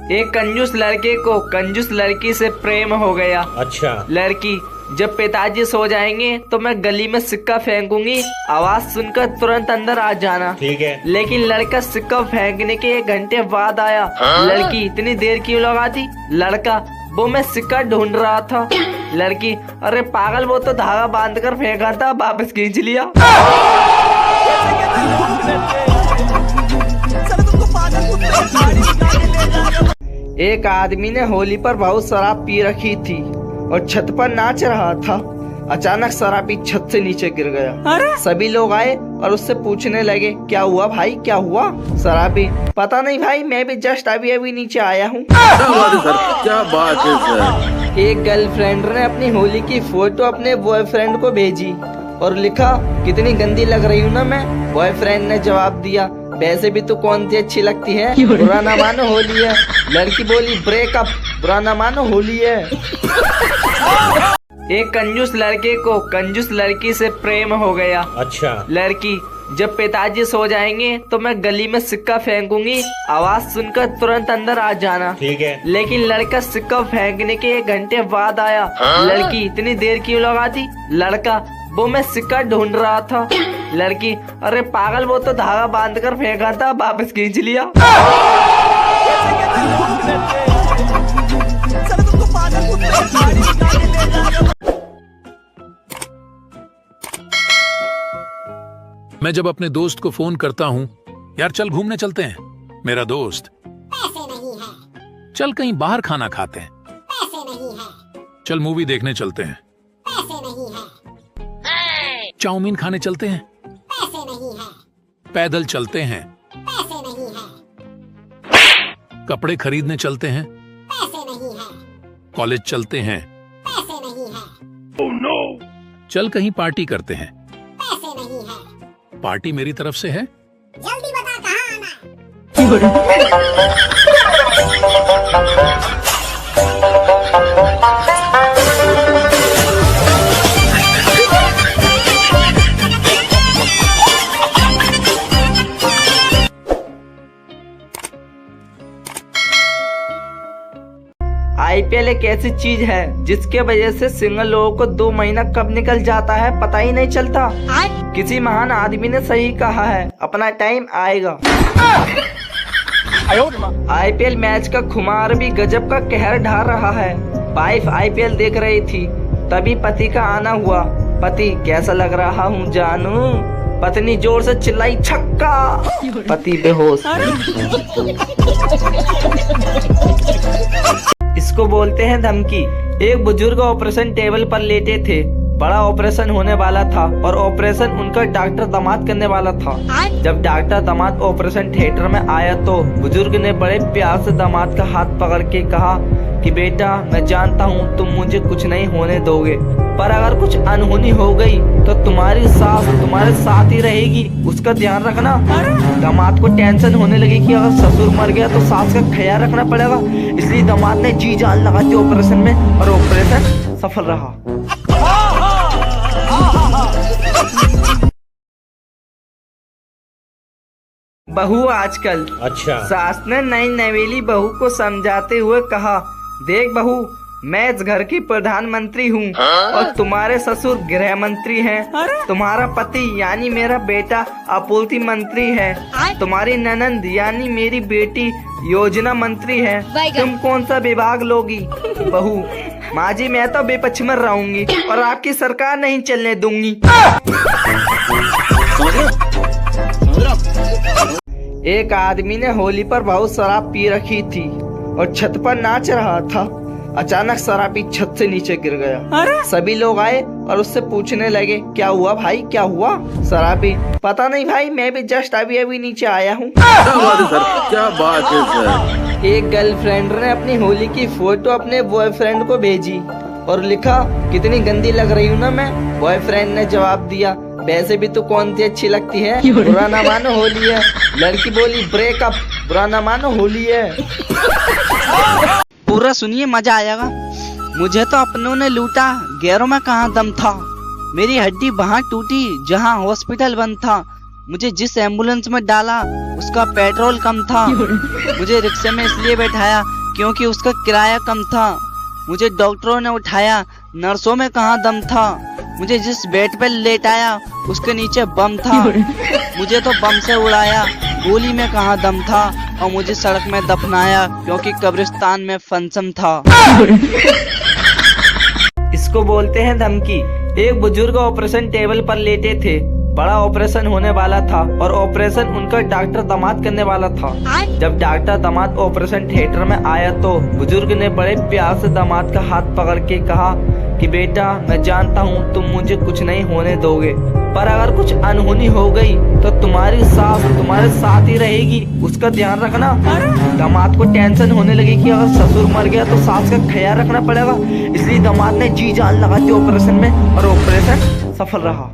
एक कंजूस लड़के को कंजूस लड़की से प्रेम हो गया। अच्छा। लड़की, जब पिताजी सो जाएंगे तो मैं गली में सिक्का फेंकूंगी, आवाज सुनकर तुरंत अंदर आ जाना। ठीक है। लेकिन लड़का सिक्का फेंकने के 1 घंटे बाद आया। लड़की, इतनी देर क्यों लगा दी? लड़का, वो मैं सिक्का ढूंढ रहा था। लड़की, अरे पागल, वो तो धागा बांध कर फेंका था, वापस खींच लिया। एक आदमी ने होली पर बहुत शराब पी रखी थी और छत पर नाच रहा था। अचानक शराबी छत से नीचे गिर गया। सभी लोग आए और उससे पूछने लगे, क्या हुआ भाई, क्या हुआ? शराबी, पता नहीं भाई, मैं भी जस्ट अभी नीचे आया हूँ। क्या बात है सर। एक गर्लफ्रेंड ने अपनी होली की फोटो अपने बॉयफ्रेंड को भेजी और लिखा, कितनी गंदी लग रही हूँ ना मैं। बॉयफ्रेंड ने जवाब दिया, वैसे भी तो कौन सी अच्छी लगती है, बुरा ना मानो होली है। लड़की बोली, ब्रेकअप, बुरा ना मानो होली है। एक कंजूस लड़के को कंजूस लड़की से प्रेम हो गया। अच्छा। लड़की, जब पिताजी सो जाएंगे तो मैं गली में सिक्का फेंकूंगी, आवाज सुनकर तुरंत अंदर आ जाना। ठीक है। लेकिन लड़का सिक्का फेंकने के 1 घंटे बाद आया। लड़की, इतनी देर क्यों लगा दी? लड़का, वो मैं सिक्का ढूंढ रहा था। लड़की, अरे पागल, वो तो धागा बांध कर फेंका था, वापस खींच लिया। मैं जब अपने दोस्त को फोन करता हूँ, यार चल घूमने चलते हैं, मेरा दोस्त, पैसे नहीं है। चल कहीं बाहर खाना खाते हैं, पैसे नहीं है। चल मूवी देखने चलते हैं, पैसे नहीं है। चाउमीन खाने चलते हैं, पैसे नहीं है। पैदल चलते हैं, पैसे नहीं है। कपड़े खरीदने चलते हैं, पैसे नहीं है। कॉलेज चलते हैं, पैसे नहीं है। oh, no! चल कहीं पार्टी करते हैं, पैसे नहीं है। पार्टी मेरी तरफ से है। जल्दी बता कहाँ आना है। IPL एक ऐसी चीज है जिसके वजह से सिंगल लोगों को 2 महीना कब निकल जाता है पता ही नहीं चलता। किसी महान आदमी ने सही कहा है, अपना टाइम आएगा। IPL मैच का खुमार भी गजब का कहर ढा रहा है। वाइफ IPL देख रही थी, तभी पति का आना हुआ। पति, कैसा लग रहा हूँ जानू? पत्नी जोर से चिल्लाई, छक्का। पति बेहोश। इसको बोलते हैं धमकी। एक बुजुर्ग ऑपरेशन टेबल पर लेटे थे। बड़ा ऑपरेशन होने वाला था और ऑपरेशन उनका डॉक्टर दामाद करने वाला था। जब डॉक्टर दामाद ऑपरेशन थिएटर में आया तो बुजुर्ग ने बड़े प्यार से दामाद का हाथ पकड़ के कहा कि बेटा, मैं जानता हूँ तुम मुझे कुछ नहीं होने दोगे, पर अगर कुछ अनहोनी हो गई तो तुम्हारी सास तुम्हारे साथ ही रहेगी, उसका ध्यान रखना। दामाद को टेंशन होने लगी कि अगर ससुर मर गया तो सास का ख्याल रखना पड़ेगा, इसलिए दामाद ने जी जान लगा दी ऑपरेशन में और ऑपरेशन सफल रहा। बहू आजकल। अच्छा। सास ने नई नवेली बहू को समझाते हुए कहा, देख बहू, मैं इस घर की प्रधानमंत्री हूँ और तुम्हारे ससुर गृह मंत्री हैं। तुम्हारा पति यानी मेरा बेटा आपूर्ति मंत्री है। तुम्हारी ननंद यानी मेरी बेटी योजना मंत्री है। तुम कौन सा विभाग लोगी? बहू, माँ जी, मैं तो बेपक्ष में रहूंगी और आपकी सरकार नहीं चलने दूंगी। एक आदमी ने होली पर बहुत शराब पी रखी थी और छत पर नाच रहा था। अचानक शराबी छत से नीचे गिर गया। सभी लोग आए और उससे पूछने लगे, क्या हुआ भाई, क्या हुआ? शराबी, पता नहीं भाई, मैं भी जस्ट अभी नीचे आया हूँ। क्या बात है सर। एक गर्लफ्रेंड ने अपनी होली की फोटो अपने बॉयफ्रेंड को भेजी और लिखा, कितनी गंदी लग रही हूँ ना मैं। बॉयफ्रेंड ने जवाब दिया, वैसे भी तो कौन सी अच्छी लगती है, बुरा ना मानो होली है। लड़की बोली, ब्रेकअप, बुरा ना मानो होली है। पूरा सुनिए, मजा आएगा। मुझे तो अपनों ने लूटा, गैरों में कहाँ दम था। मेरी हड्डी वहाँ टूटी जहाँ हॉस्पिटल बंद था। मुझे जिस एम्बुलेंस में डाला उसका पेट्रोल कम था। मुझे रिक्शे में इसलिए बैठाया क्योंकि उसका किराया कम था। मुझे डॉक्टरों ने उठाया, नर्सों में कहाँ दम था। मुझे जिस बेड पे लेटाया उसके नीचे बम था। मुझे तो बम से उड़ाया, गोली में कहाँ दम था। और मुझे सड़क में दफनाया क्योंकि कब्रिस्तान में फंक्शन था। इसको बोलते हैं धमकी। एक बुजुर्ग ऑपरेशन टेबल पर लेटे थे। बड़ा ऑपरेशन होने वाला था और ऑपरेशन उनका डॉक्टर दामाद करने वाला था। जब डॉक्टर दामाद ऑपरेशन थिएटर में आया तो बुजुर्ग ने बड़े प्यार से दामाद का हाथ पकड़ के कहा कि बेटा, मैं जानता हूँ तुम मुझे कुछ नहीं होने दोगे, पर अगर कुछ अनहोनी हो गई तो तुम्हारी सास तुम्हारे साथ ही रहेगी, उसका ध्यान रखना। दामाद को टेंशन होने लगी कि अगर ससुर मर गया तो सास का ख्याल रखना पड़ेगा, इसलिए दामाद ने जी जान लगा दी ऑपरेशन में और ऑपरेशन सफल रहा।